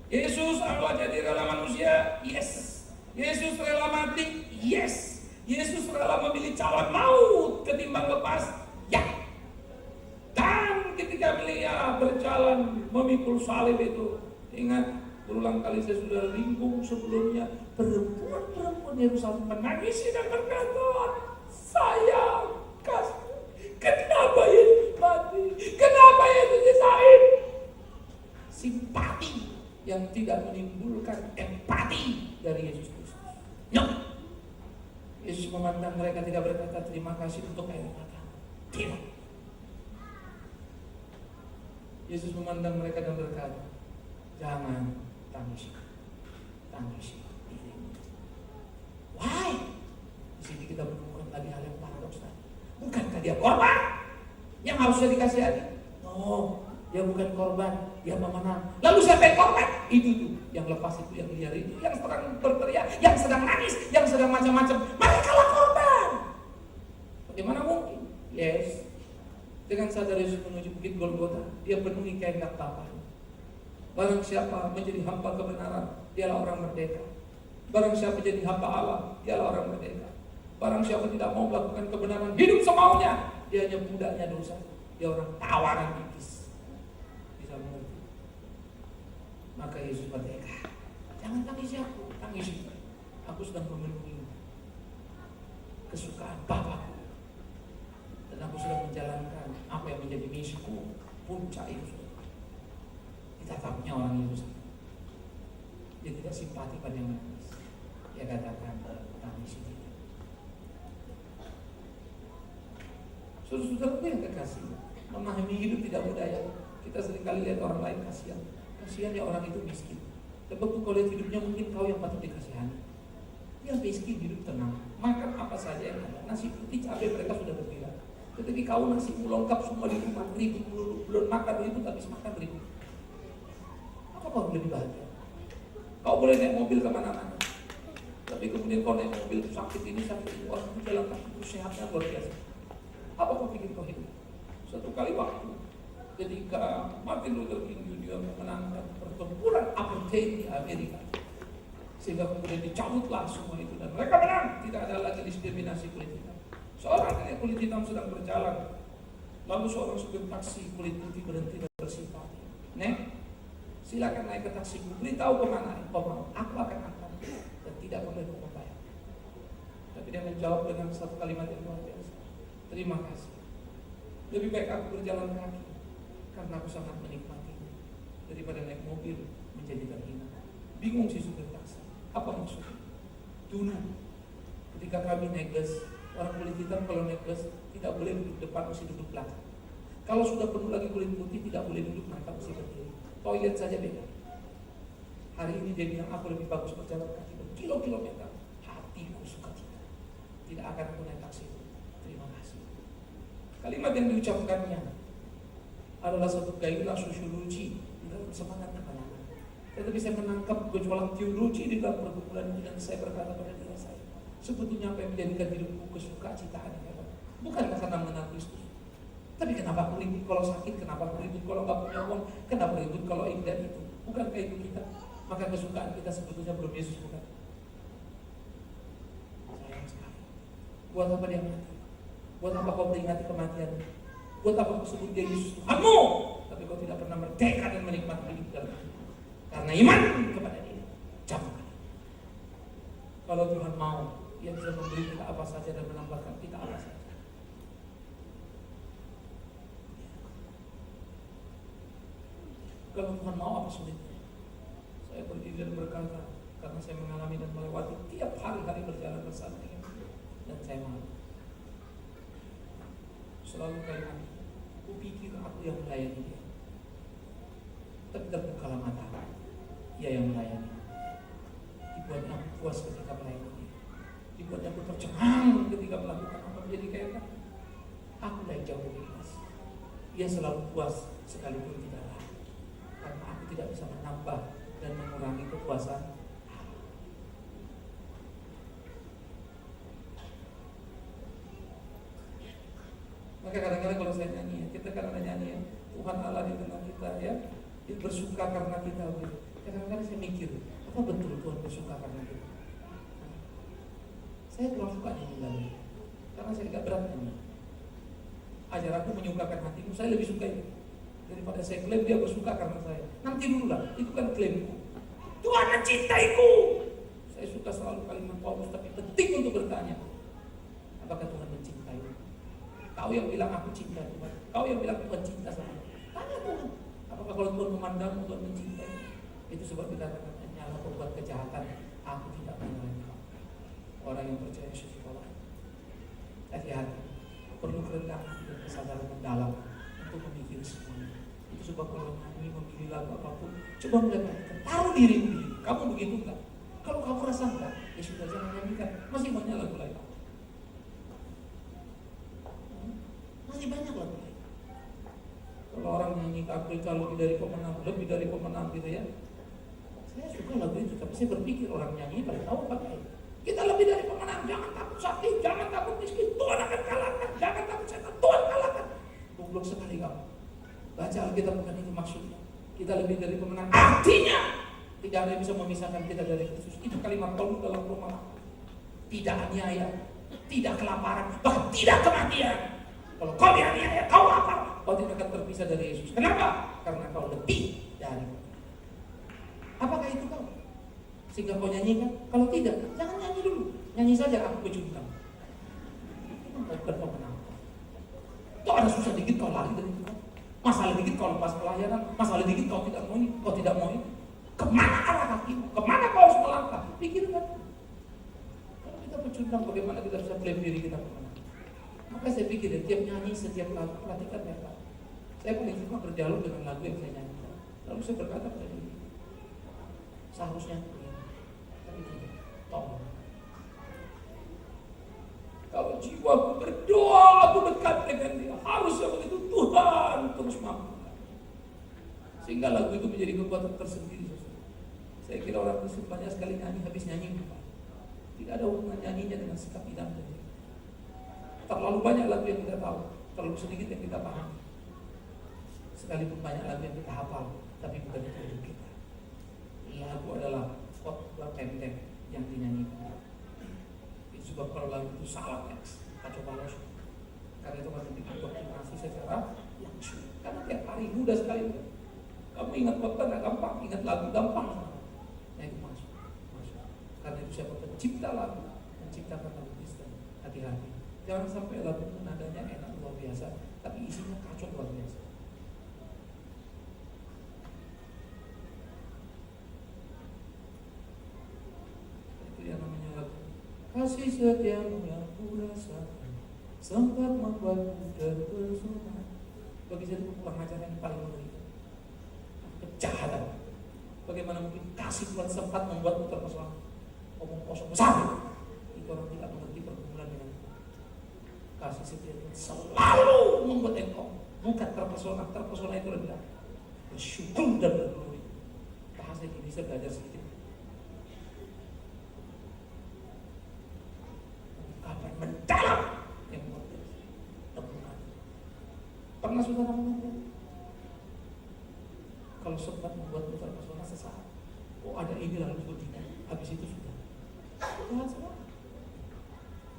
Yesus Allah jadi rela manusia, yes. Yesus rela mati, yes. Yesus rela memilih cawan maut ketimbang lepas, ya. Dan ketika beliau berjalan memikul salib itu, ingat berulang kali saya sudah ringkung sebelumnya, perempuan-perempuan Yerusalem menangisi dan berkata, sayang, kasih, kenapa Yesus mati? Kenapa Yesus disalib? Simpati yang tidak menimbulkan empati dari Yesus Kristus. No. Yesus memandang mereka, tidak berkata terima kasih untuk air mata. Tidak. Yesus memandang mereka dan berkata, jangan tangisi, tangisi dirimu. Why? Di sini kita menemukan lagi hal yang paradoks tadi. Bukankah dia korban yang harusnya dikasihani? No, dia bukan korban, dia pemenang. Lalu siapa yang korban? Itu tuh, yang lepas itu, yang liar itu, yang sedang berteriak, yang sedang nangis, yang sedang macam-macam. Merekalah korban. Bagaimana mungkin? Yes. Dengan sadar Yesus menuju Bukit Golgota, dia penuhi kehendak Bapa. Barang siapa menjadi hamba kebenaran, dialah orang merdeka. Barang siapa menjadi hamba Allah, dialah orang merdeka. Barang siapa tidak mau melakukan kebenaran, hidup semaunya, dia hanya budaknya dosa. Dia orang tawanan iblis. Bisa mengerti? Maka Yesus merdeka. Jangan tangisi aku, tangisi. Aku sedang memenuhi kesukaan Bapakku. Dan aku sudah menjalankan apa yang menjadi misiku, puncak itu. Ditatapnya orang Yesus. Dia tidak simpati pada yang menangis. Dia katakan, tangisi dia. Saudara-saudara yang kekasih, memahami hidup tidak mudah ya. Kita seringkali lihat orang lain kasihan. Kasihan ya orang itu miskin. Tapi kau lihat hidupnya, mungkin kau yang patut dikasihani. Dia miskin, hidup tenang, makan apa saja yang ada. Nasi putih cabai mereka sudah berbilang. Tetapi kau nasimu lengkap semua di rumah, ribut dulu, belum makan ribut, habis makan ribut. Apa kau lebih bahagia? Kau boleh naik mobil kemana-mana, tapi kemudian kau naik mobil sakit ini sakit itu, orang itu jalan kaki itu sehatnya luar biasa. Apa kau pikir kau hidup? Satu kali waktu, ketika Martin Luther King Jr. memenangkan pertempuran apartheid di Amerika, sehingga kemudian dicabutlah semua itu dan mereka menang, tidak ada lagi diskriminasi kulit hitam. Seorang kulit hitam sedang berjalan, lalu seorang supir taksi kulit putih berhenti dan bersimpati. Nek, silakan naik ke taksiku, beritahu kemana engkau mau, aku akan angkat dan tidak perlu engkau membayar. Tapi dia menjawab dengan satu kalimat yang luar biasa, terima kasih. Lebih baik aku berjalan kaki karena aku sangat menikmatinya daripada naik mobil menjadi terhina. Bingung si supir taksi, apa maksudnya? Dulu ketika kami naik bus, orang kulit hitam kalau naik bus tidak boleh duduk depan, mesti duduk belakang. Kalau sudah penuh lagi kulit putih tidak boleh duduk, maka mesti berdiri. Toilet saja beda. Hari ini dia bilang aku lebih bagus berjalan kaki berkilo-kilometer. Hatiku suka cita, tidak akan aku naik taksi. Terima kasih. Kalimat yang diucapkannya adalah satu gairah sosiologi di dalam semangat kemenangan. Tetapi saya menangkap gejolak teologi di dalam pergumulan ini dan saya berkata pada diri saya, sebetulnya apa yang menjadikan hidupku kesukacitaan bukan karena mengenal Kristus. Tapi kenapa aku ribut kalau sakit, kenapa aku ribut kalau nggak punya uang, kenapa ribut kalau ini dan itu? Bukankah itu kita? Maka kesukaan kita sebetulnya belum Yesus, bukan? Sayang sekali. Buat apa dia mati? Buat apa kau peringati kematian? Buat apa kau sebut dia Yesus Tuhanmu? Tapi kau tidak pernah merdeka dan menikmati hidup dalam hidup. Karena iman kepada dia. Jangan. Kalau Tuhan mau, Dia bisa memberi kita apa saja dan menambahkan kita apa saja. Kalau Tuhan mau, apa sulitnya? Saya berdiri dan berkata, karena saya mengalami dan melewati tiap hari-hari berjalan bersama dengan Dia, dan saya mau. Selalu kalimat, aku pikir aku yang melayani Dia. Tapi terbukalah mata, Ia yang melayani. Dibuatnya aku puas ketika melayani Dia. Dibuatnya aku tercengang ketika melakukan apa menjadi kayak apa. Aku yang jauh lebih puas. Ia selalu puas sekalipun tidak layak. Karena aku tidak bisa menambah dan mengurangi kepuasan. Maka kadang-kadang kalau saya nyanyi, kita kadang-kadang nyanyi ya, Tuhan Allah di tengah kita ya, Dia bersuka karena kita. Kadang-kadang saya mikir, apa betul Tuhan bersuka karena kita? Saya terlalu suka nyanyi lagu, karena saya tidak berat nyanyi. Ajar aku menyukakan hatimu, saya lebih suka itu daripada saya klaim Dia bersuka karena saya. Nanti dulu lah, itu kan klaimku. Tuhan mencintaiku. Saya suka selalu kalimat Paulus, tapi penting untuk bertanya, apakah Tuhan mencintaimu? Kau yang bilang aku cinta Tuhan, kau yang bilang Tuhan cinta sama. Tanya Tuhan, apakah kalau Tuhan memandangmu, Tuhan mencintai? Itu sebab dikatakan, hanyalah perbuat kejahatan, aku tidak menyalahi kau. Orang yang percaya Yesus Allah, hati-hati, perlu kerendahan dan kesadaran mendalam untuk memikir semuanya. Itu sebab kalau kami memilih lagu apapun, coba melihat, taruh dirimu di situ. Kamu begitu enggak? Kalau kamu rasa enggak, ya sudah jangan nyanyikan. Masih banyak lagu lain. Masih banyak lagu lain. Kalau orang nyanyi Afrika lebih dari pemenang gitu ya. Saya suka lagu itu, tapi saya berpikir orang nyanyi pada tahu apa itu. Kita lebih dari pemenang, jangan takut sakit, jangan takut miskin, Tuhan akan kalahkan, jangan takut setan, Tuhan kalahkan. Goblok sekali kamu. Baca Alkitab bukan itu maksudnya. Kita lebih dari pemenang, artinya tidak ada yang bisa memisahkan kita dari Kristus. Itu kalimat Paulus dalam Roma. Tidak aniaya, tidak kelaparan, bahkan tidak kematian. Kalau kau dianiaya, kau apa? Kau tidak akan terpisah dari Yesus. Kenapa? Karena kau lebih dari. Apakah itu kau? Sehingga kau nyanyikan? Kalau tidak, jangan nyanyi dulu. Nyanyi saja, aku pejumkan. Itu bukan pemenang. Itu ada susah dikit kau lari dari Tuhan. Masalah dikit kau lepas pelayanan. Masalah dikit kau tidak mau ini, kau tidak mau ini. Kemana arah kakimu? Kemana kau harus melangkah? Pikirkan. Kalau kita pecundang, bagaimana kita bisa klaim diri kita pemenang? Maka saya pikir setiap nyanyi, setiap lagu, perhatikan ya. Saya paling suka berdialog dengan lagu yang saya nyanyikan. Lalu saya berkata pada diri, seharusnya tapi tidak, tolong. Kalau jiwaku berdoa, aku dekat dengan Dia. Harusnya begitu Tuhan terus mampukan. Sehingga lagu itu menjadi kekuatan tersendiri. Saya kira orang Kristen banyak sekali nyanyi, habis nyanyi lupa. Tidak ada hubungan nyanyinya dengan sikap hidup dan terlalu banyak lagu yang kita tahu, terlalu sedikit yang kita paham. Sekalipun banyak lagu yang kita hafal, tapi bukan itu hidup kita. Lagu adalah khotbah pendek yang dinyanyikan. Itu sebab kalau lagu itu salah teks, kacau balau. Karena itu akan didoktrinasi secara langsung. Karena tiap hari mudah sekali. Kamu ingat kota nggak gampang, ingat lagu gampang. Nah itu masuk. Karena itu siapa pencipta lagu, menciptakan lagu Kristen. Hati-hati, jangan sampai lagu nadanya enak luar biasa, tapi isinya kacau luar biasa. Itu yang namanya lagu kasih setiamu yang ku rasakan sempat membuatku terpesona. Bagi saya itu kurang ajar yang paling mengerikan. Kejahatan. Bagaimana mungkin kasih Tuhan sempat membuatmu terpesona? Omong kosong besar. Itu orang tidak mengerti pergumulan dengan Tuhan. Kasih setia Tuhan selalu membuat engkau bukan terpesona. Terpesona itu rendah. Bersyukur dan berdoa. Bahasa Indonesia belajar sedikit. Kapan mendalam yang membuat temukan. Pernah saudara mengalami? Kalau sempat membuatmu terpesona sesaat, oh ada ini lalu tidak, habis itu sudah. Tuhan salah.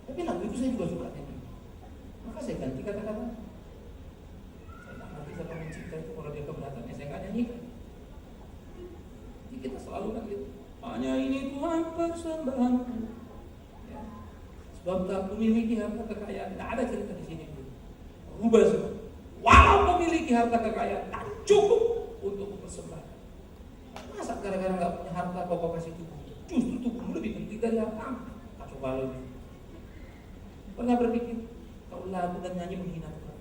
Tapi lagu itu saya juga suka nyanyi. Maka saya ganti kata-kata. Saya tak ngerti siapa mencipta itu kalau dia keberatan, saya nggak nyanyikan. Jadi kita selalu kan gitu. Hanya ini Tuhan persembahanku. Ya. Sebab tak memiliki harta kekayaan, tidak ada cerita di sini. Rubah semua. Walau memiliki harta kekayaan, tak cukup untuk mempersembahkan. Masa gara-gara nggak punya harta kau kasih tubuh? Justru tubuhmu lebih penting dari harta. Kacau balau. Pernah berpikir kalau lagu dan nyanyi menghina Tuhan,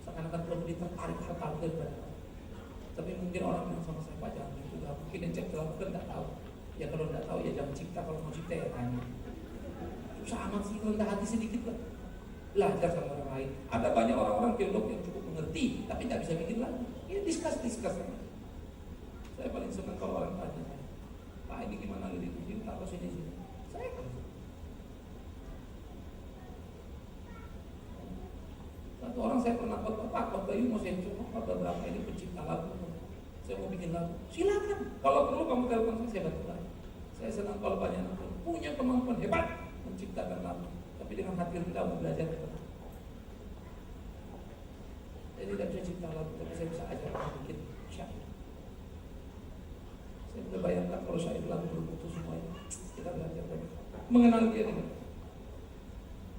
seakan-akan Tuhan lebih tertarik harta daripada Tuhan. Tapi mungkin orang yang sama saya Pak jangan gitu. Mungkin yang cek dalam kan nggak tahu. Ya kalau nggak tahu ya jangan cipta. Kalau mau cipta ya tanya. Susah amat sih, rendah hati sedikit lah. Belajar sama orang lain. Ada banyak orang-orang teolog yang cukup mengerti, tapi tidak bisa bikin lagu. Ini diskus. Saya paling senang kalau orang tanya, Pak ini gimana lirik ini tak sini. Saya kan. Satu orang saya pernah Pak Bayu mau saya coba berapa ini pencipta lagu. Saya mau bikin lagu. Silakan. Kalau perlu kamu telepon saya bantu lagi. Saya senang kalau banyak orang punya kemampuan hebat menciptakan lagu, tapi dengan hati rendah mau belajar. Saya tidak bisa cipta lagu, tapi saya bisa ajar orang bikin syair. Saya sudah bayangkan kalau syair lagu bermutu semuanya. Kita belajar lagi mengenal dia dengan.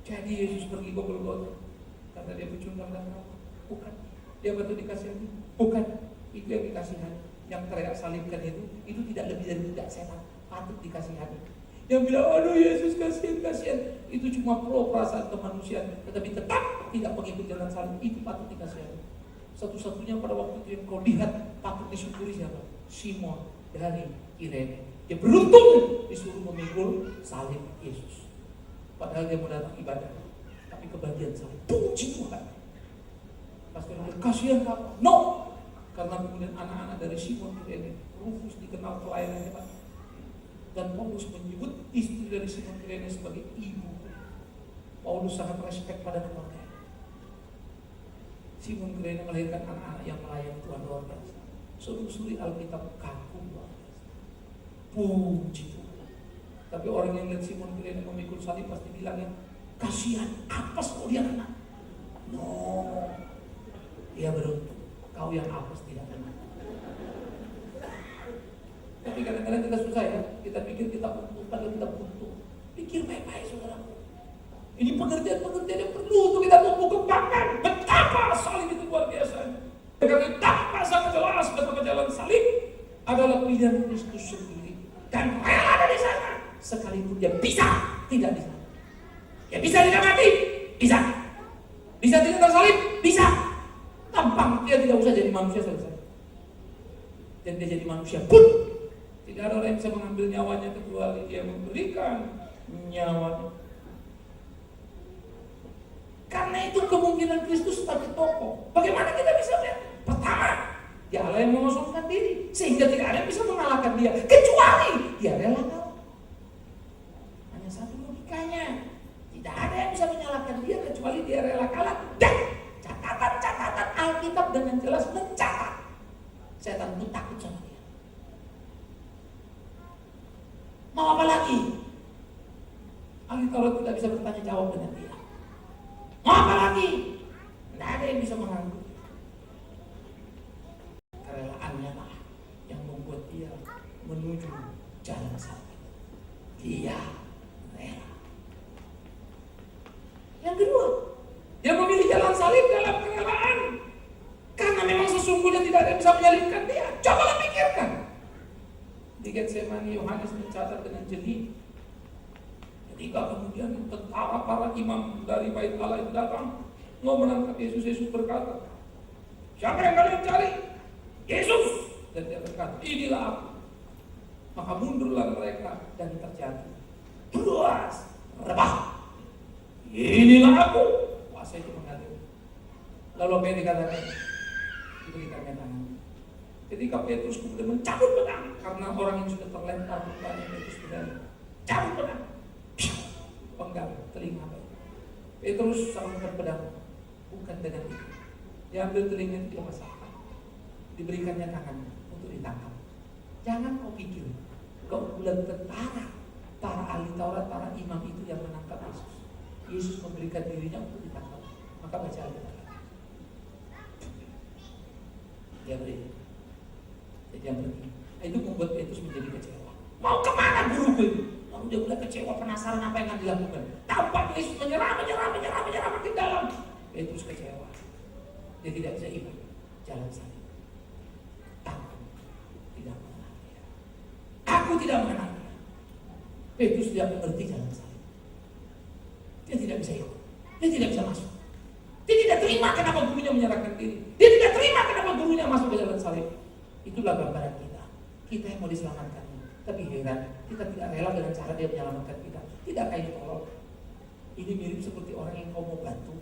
Jadi Yesus pergi ke Golgota karena dia pecundang dan rapuh. Bukan. Dia batu dikasihani. Bukan. Itu yang dikasihani. Yang teriak salibkan itu tidak lebih dari budak setan. Patut dikasihani. Yang bilang, aduh Yesus kasihan. Itu cuma pro perasaan kemanusiaan, tetapi tetap tidak mengikut jalan salib. Itu patut dikasihani. Satu-satunya pada waktu itu yang kau lihat patut disyukuri siapa? Simon dari Kirene. Dia beruntung disuruh memikul salib Yesus. Padahal dia mau datang ibadah, tapi kebagian salib. Puji Tuhan. Pasti orang kasihan kamu. No, karena kemudian anak-anak dari Simon Kirene, Rufus dikenal pelayanannya Pak. Dan Paulus menyebut istri dari Simon Kirene sebagai ibu. Paulus sangat respek pada keluarga. Simon Kirene melahirkan anak-anak yang melayani Tuhan luar biasa. Suri Alkitab kaku luar biasa. Puji Tuhan. Tapi orang yang lihat Simon Kirene memikul salib pasti bilang ya, kasihan, apes kok dia kena. No, dia beruntung. Kau yang apes tidak kena. Tapi kadang-kadang kita susah ya, kita pikir kita butuh, padahal kita butuh. Pikir baik-baik saudaraku. Ini pengertian-pengertian yang perlu untuk kita tumbuh kembangkan. Betapa salib itu luar biasa. Karena tanpa sangat jelas betapa jalan salib adalah pilihan Kristus sendiri. Dan rela ada di sana. Sekalipun dia bisa tidak di sana. Dia bisa tidak mati, bisa. Bisa tidak tersalib, bisa. Tampang dia tidak usah jadi manusia selesai. Dan dia jadi manusia pun. Tidak ada orang yang bisa mengambil nyawanya kecuali dia memberikan nyawanya. Karena itu kemungkinan Kristus sebagai tokoh. Bagaimana kita bisa lihat? Pertama, dia Allah yang mengosongkan diri, sehingga tidak ada yang bisa mengalahkan dia, kecuali dia rela kalah. Hanya satu logikanya, tidak ada yang bisa menyalahkan dia kecuali dia rela kalah. Dan catatan-catatan Alkitab dengan jelas mencatat setan itu takut sama dia. Mau apa lagi? Alkitab tidak bisa bertanya jawab dengan dia. Mau apa lagi? Tidak ada yang bisa mengganggu kerelaan menuju jalan salib. Dia rela. Yang kedua, dia memilih jalan salib dalam kerelaan. Karena memang sesungguhnya tidak ada yang bisa menyalibkan dia. Cobalah pikirkan. Di Getsemani Yohanes mencatat dengan jeli. Ketika kemudian tentara para imam dari Bait Allah itu datang mau menangkap Yesus, Yesus berkata, siapa yang kalian cari? Yesus. Dan dia berkata, inilah aku. Maka mundurlah mereka dan terjadi buas rebah. Inilah aku. Kuasa itu mengalir. Lalu apa yang dikatakan? Diberikannya tangan. Ketika Petrus kemudian mencabut pedang, karena orang yang sudah terlempar rupanya Petrus pedang, cabut pedang, penggal telinga Petrus salurkan pedang, bukan dengan itu. Diambil telinga itu dimasakkan, diberikannya tangan untuk ditangkap. Jangan kau pikir keunggulan tentara, para ahli Taurat, para imam itu yang menangkap Yesus. Yesus memberikan dirinya untuk ditangkap. Maka baca Alkitab. Dia beri. Jadi yang pergi. Itu membuat Petrus menjadi kecewa. Mau kemana guru itu? Lalu dia mulai kecewa, penasaran apa yang akan dilakukan. Tampak Yesus menyerah makin dalam. Petrus kecewa. Dia tidak bisa iman jalan salib. Aku tidak mengenal dia. Aku tidak mengenal dia. Petrus tidak mengerti jalan salib. Dia tidak bisa ikut. Dia tidak bisa masuk. Dia tidak terima kenapa gurunya menyerahkan diri. Dia tidak terima kenapa gurunya masuk ke jalan salib. Itulah gambaran kita. Kita yang mau diselamatkan. Tapi heran, kita tidak rela dengan cara dia menyelamatkan kita. Tidak kayak tolong. Ini mirip seperti orang yang kau mau bantu.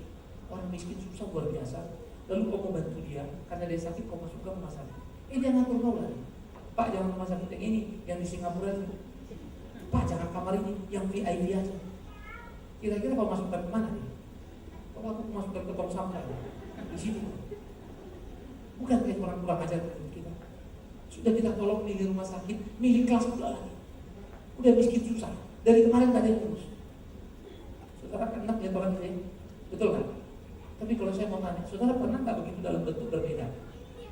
Orang miskin susah luar biasa. Lalu kau mau bantu dia, karena dia sakit kau masuk ke rumah sakit. Dia ngatur kau lagi. Pak, jangan rumah sakit yang ini, yang di Singapura aja. Pak, jangan kamar ini, yang VIP aja. Kira-kira kau masukkan kemana nih? Kalau aku masukkan ke tong sampah di situ. Bukan kayak orang kurang ajar kita. Sudah kita tolong milih rumah sakit, milih kelas pula lagi. Udah miskin susah. Dari kemarin gak ada yang urus. Saudara kan enak lihat orang ini, betul kan? Tapi kalau saya mau tanya, saudara pernah nggak begitu dalam bentuk berbeda?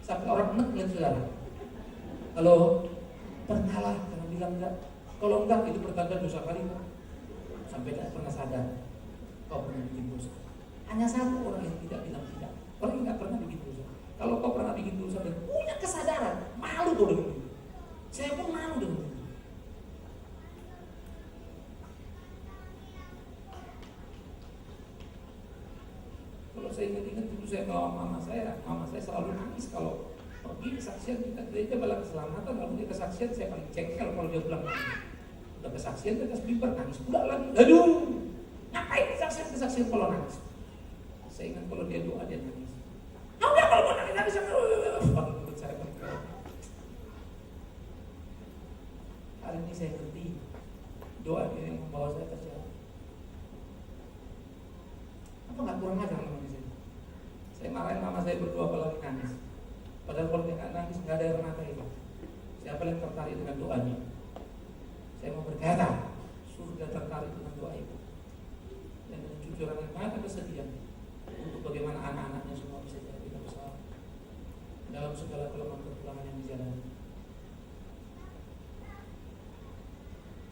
Sampai orang enak lihat saudara. Kalau pernah lah, karena bilang enggak. Kalau enggak itu pertanda dosa kali. Sampai tidak pernah sadar kau pernah bikin dosa. Hanya satu orang yang tidak bilang tidak. Orang yang nggak pernah bikin dosa. Kalau kau pernah bikin dosa dan punya kesadaran, malu kau dengan itu. Saya pun malu dengan itu. Kalau saya ingat-ingat dulu saya melawan mama saya selalu nangis kalau pergi kesaksian kita gereja bala keselamatan, lalu dia kesaksian saya paling cengkel kalau dia pulang nangis. Udah kesaksian dia mimbar nangis pula lagi. Aduh, ngapain kesaksian kalau nangis? Saya ingat kalau dia doa dia nangis. Udah kalau mau nangis menurut saya berkata. Hari ini saya ngerti doa dia yang membawa saya terjatuh. Apa nggak kurang ajar sama saya? Saya marahin mama saya berdua apalagi nangis. Padahal kalau dia nggak nangis nggak ada air mata itu. Siapa yang tertarik dengan doanya? Saya mau berkata, surga tertarik dengan doa itu. Dan dengan cucuran yang mata kesedihan untuk bagaimana anak-anaknya semua bisa jadi kita bersama dalam segala kelemahan kekurangan yang dijalani.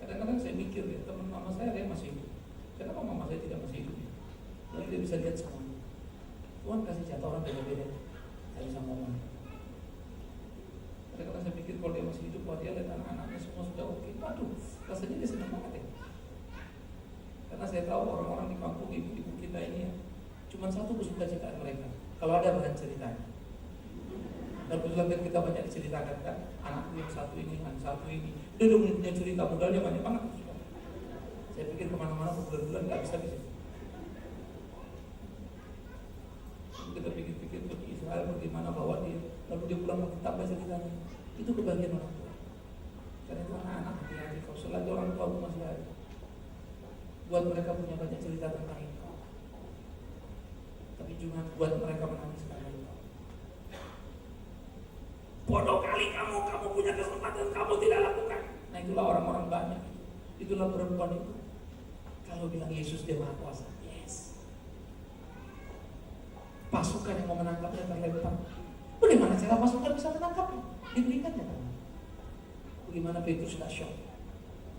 Kadang-kadang saya mikir ya, teman mama saya ada yang masih hidup. Kenapa mama saya tidak masih hidup? Lalu dia bisa lihat semuanya. Tuhan kasih jatah orang beda-beda. Saya bisa ngomong. Kadang-kadang saya pikir kalau dia masih hidup, kalau dia lihat anak-anaknya semua sudah oke. Waduh, rasanya dia senang banget ya. Karena saya tahu orang-orang di kampung ibu-ibu kita ini ya, cuma satu kesukaan mereka. Kalau ada bahan ceritanya. Dan kebetulan kita banyak diceritakan kan, anakku yang satu ini, anak satu ini. Dia udah punya cerita modalnya banyak banget. Saya pikir kemana-mana berbulan-bulan nggak bisa bisa. Kita pikir-pikir pergi Israel bagaimana bawa dia, lalu dia pulang makin tambah ceritanya. Itu kebahagiaan orang tua. Karena itu anak-anak hati-hati kalau selagi orang tua masih ada, buat mereka punya banyak cerita tentang engkau. Tapi juga buat mereka menangis karena engkau. Bodoh kali kamu punya kesempatan kamu tidak lakukan. Nah itulah orang-orang banyak. Itulah perempuan itu. Kalau bilang Yesus dia maha kuasa, yes. Pasukan yang mau menangkapnya terlempar. Bagaimana cara pasukan bisa menangkapnya? Diberikannya kan. Bagaimana Petrus nggak shock?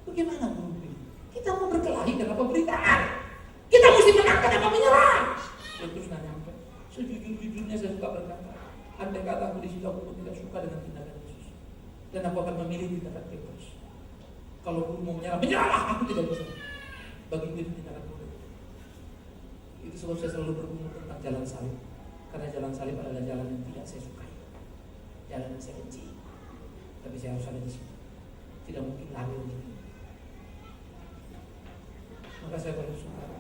Bagaimana guru? Kita mau berkelahi kenapa beritaan? Kita mesti menang kenapa menyerah? Petrus nggak nyampe. Sejujur-jujurnya saya suka berkata, andai kata aku di situ aku pun tidak suka dengan tindakan Yesus, dan aku akan memilih tindakan Petrus. Kalau guru mau menyerahlah, aku tidak bisa. Bagi itu tindakan guru. Itu sebab saya selalu bergumul tentang jalan salib, karena jalan salib adalah jalan yang tidak saya sukai, jalan yang saya benci. Tapi saya harus ada di situ. Tidak mungkin lari untuk itu. Maka saya bersyukur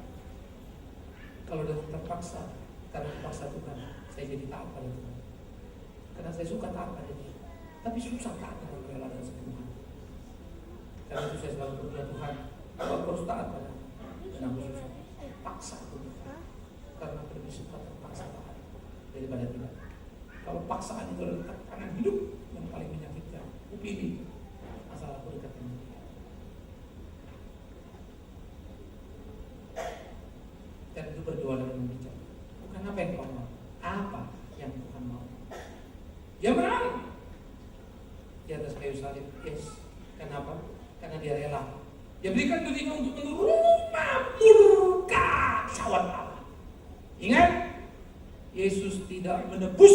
kalau terpaksa, karena terpaksa Tuhan, saya jadi taat pada Tuhan. Karena saya suka taat pada Dia, tapi susah taat dengan rela dan sepenuh hati. Karena itu saya selalu berdoa, Tuhan, aku harus taat pada dan aku susah paksa Tuhan. Karena aku lebih suka terpaksa taat daripada tidak. Kalau paksaan itu adalah tekanan hidup yang paling menyakitkan, aku pilih asal aku dekat dengan Dia. Dan itu berdoa dan berbicara. Bukan apa yang kau mau, apa yang Tuhan mau. Dia menang di atas kayu salib. Yes. Kenapa? Karena Dia rela. Dia berikan dirinya untuk menerima murka cawan Allah. Ingat, Yesus tidak menebus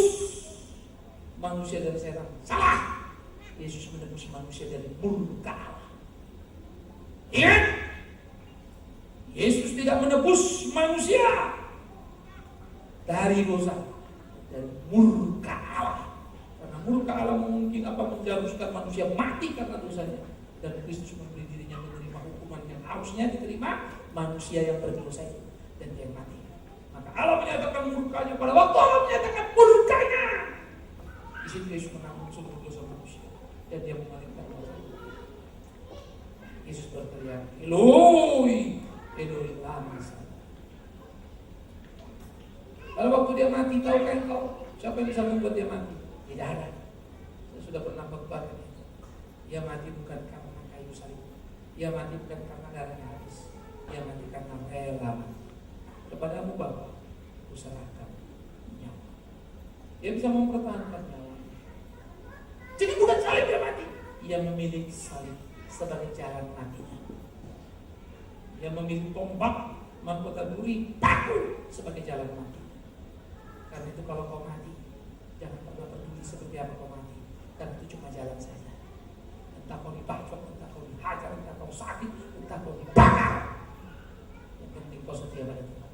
manusia dari setan. Salah. Yesus menebus manusia dari murka Allah. Ingat, Yesus tidak menebus manusia dari dosa, dari murka Allah. Karena murka Allah mungkin menjuruskan manusia mati karena dosanya. Dan Kristus memberi dirinya menerima hukuman yang harusnya diterima manusia yang berdosa itu, dan dia mati. Maka Allah menyatakan murkanya pada waktu Allah menyatakan murkanya. Di situ Yesus menanggung seluruh dosa manusia dan dia memalingkan dosa. Yesus berteriak, Eloi, Eloi lama sabachthani. Lalu waktu dia mati, tahukah engkau siapa yang bisa membuat dia mati? Tidak ada. Saya sudah pernah khotbahkan itu. Dia mati bukan karena kayu salib. Dia mati bukan karena darahnya habis. Dia mati karena rela. Kepadamu Bapa, aku serahkan nyawa. Dia bisa mempertahankan nyawa. Jadi bukan salib dia mati. Dia memilih salib sebagai jalan matinya. Dia memilih tombak, mahkota duri, paku sebagai jalan mati. Karena itu kalau kau mati, jangan pernah peduli seperti apa kau mati. Karena itu cuma jalan saja. Entah kau dibacok, entah kau dihajar, entah kau sakit, entah kau dibakar. Yang penting kau setia pada Tuhan.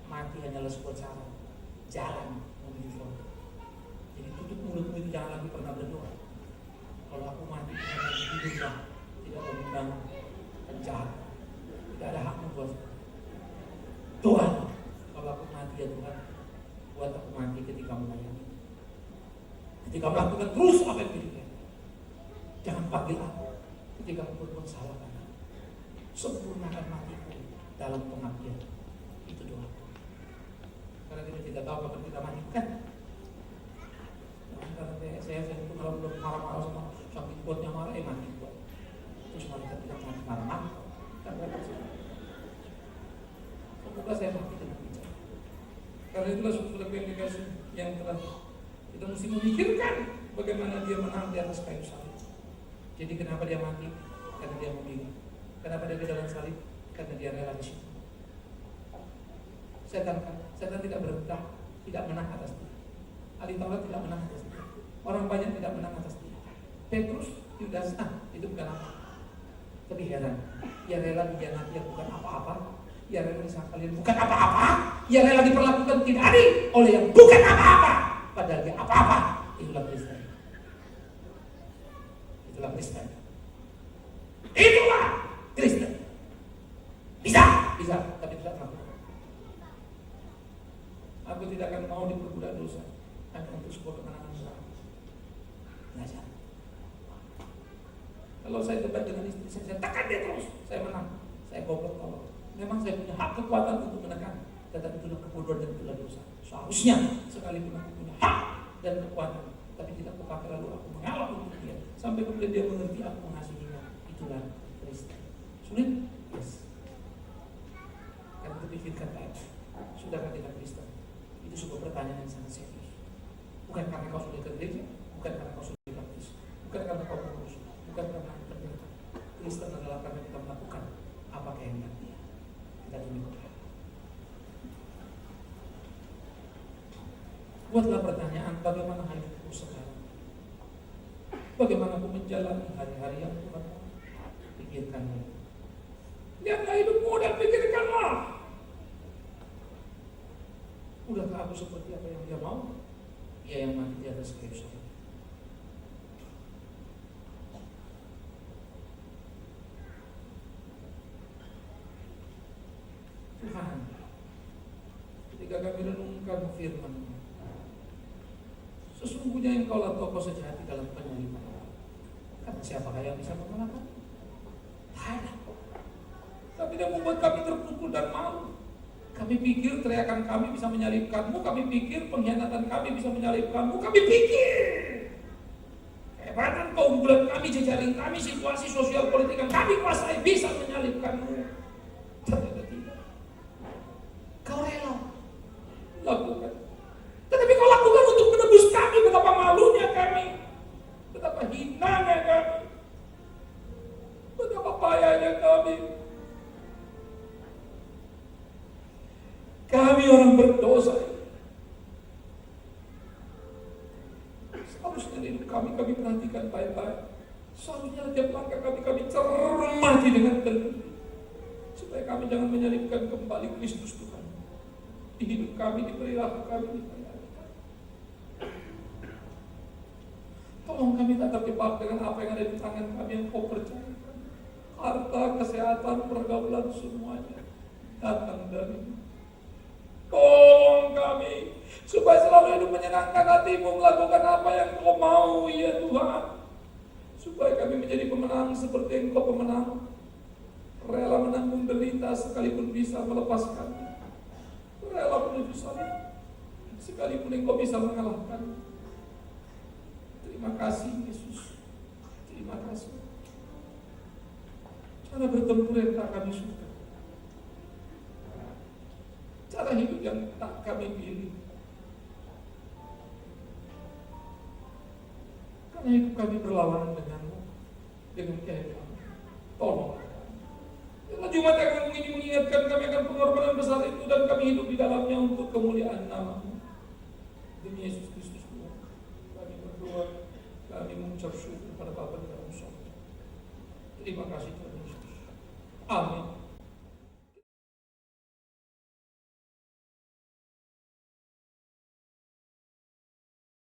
Mati hanyalah sebuah cara, jalan menuju surga. Jadi tutup mulutmu itu, jangan lagi pernah berdoa. Kalau aku mati, jangan lagi tidurlah, tidak mau membangun penjahat. Tidak ada hak membuat Tuhan. Kalau aku mati ya Tuhan, buat aku mati ketika melayani, ketika melakukan terus apa yang dipilih. Jangan panggil aku ketika aku berbuat salah padamu. Sempurnakan matiku dalam pengabdian. Itu doa. Karena kita tidak tahu kapan kita mati, kan? Karena saya itu kalau belum marah-marah sama saking kuatnya marah, mati kuat. Terus malaikat tidak mati marah-marah. Semoga saya mati dengan bicara. Karena itulah saudara yang dikasih yang terakhir, kita mesti memikirkan bagaimana dia menang di atas kayu salib. Jadi kenapa dia mati? Karena dia memilih. Kenapa dia di dalam salib? Karena dia rela di situ. Setan tidak berendah, tidak menang atas dia. Ahli Taurat tidak menang atas dia. Orang banyak tidak menang atas dia. Petrus, Yudas, itu bukan apa. Tapi heran, ia rela dihianati yang bukan apa-apa. Ia rela disangkalin bukan apa-apa. Ia rela diperlakukan tidak adil oleh yang bukan apa-apa. Padahal dia apa-apa. Itulah Kristen. Itulah Kristen. Itulah Kristen. Bisa, tapi tidak mampu. Aku tidak akan mau diperbudak dosa hanya untuk sebuah kemenangan besar. Belajar. Kalau saya debat dengan istri saya tekan dia terus, saya menang, saya goblok tolong. Memang saya punya hak kekuatan untuk menekan, tetapi itulah kebodohan dan itulah dosa. Seharusnya sekalipun aku punya hak dan kekuatan, tapi tidak aku pakai lalu aku mengalah untuk dia, sampai kemudian dia mengerti aku mengasihinya. Itulah Kristen. Sulit? Yes. Karena terpikirkan baik. Sudahkah kita Kristen? Itu sebuah pertanyaan yang sangat serius. Bukan karena kau sudah ke gereja, bukan karena kau sudah dibaptis, bukan karena kau pengurus, bukan karena Buatlah pertanyaan, bagaimana hidupku sekarang? Bagaimana aku menjalani hari-hari yang Tuhan pikirkanlah. Lihatlah hidupmu dan pikirkanlah. Udahkah aku seperti apa yang Dia mau? Dia yang mati di atas kayu salib. Tuhan, ketika kami renungkan firman, sesungguhnya Engkaulah tokoh sejati dalam penyaliban. Karena siapakah yang bisa mengalahkan? Tak ada. Tapi Dia membuat kami terpukul dan malu. Kami pikir teriakan kami bisa menyalibkanmu, kami pikir pengkhianatan kami bisa menyalibkanmu, kami pikir kehebatan keunggulan kami, jejaring kami, situasi sosial politik yang kami kuasai bisa menyalibkanmu. Ternyata tidak. Kau rela lakukan. Tetapi kau lakukan untuk menebus kami. Betapa malunya kami, betapa hinanya kami, betapa payahnya kami. Kami orang berdosa. Seharusnya hidup kami perhatikan baik-baik. Seharusnya tiap langkah kami cermati dengan teliti, supaya kami jangan menyalibkan kembali Kristus Tuhan di hidup kami, di perilaku kami, di perilaku kami. Tolong kami tak terjebak dengan apa yang ada di tangan kami yang Kau percayakan. Harta, kesehatan, pergaulan, semuanya datang dari-Mu. Tolong kami supaya selalu hidup menyenangkan hati-Mu, melakukan apa yang Kau mau, ya Tuhan. Supaya kami menjadi pemenang seperti Engkau pemenang, rela menanggung derita sekalipun bisa melepaskan, rela menuju salib sekalipun Engkau bisa mengalahkan. Terima kasih Yesus, terima kasih. Cara bertempur yang tak kami suka, cara hidup yang tak kami pilih, karena hidup kami berlawanan dengan-Mu, dengan kehendak-Mu. Tolong kami. Jumat akan mengingatkan kami akan pengorbanan besar itu, dan kami hidup di dalamnya untuk kemuliaan nama-Mu. Demi Yesus Kristus Tuhan, kami berdoa, kami mengucap syukur pada Bapa di dalam surga. Terima kasih Tuhan.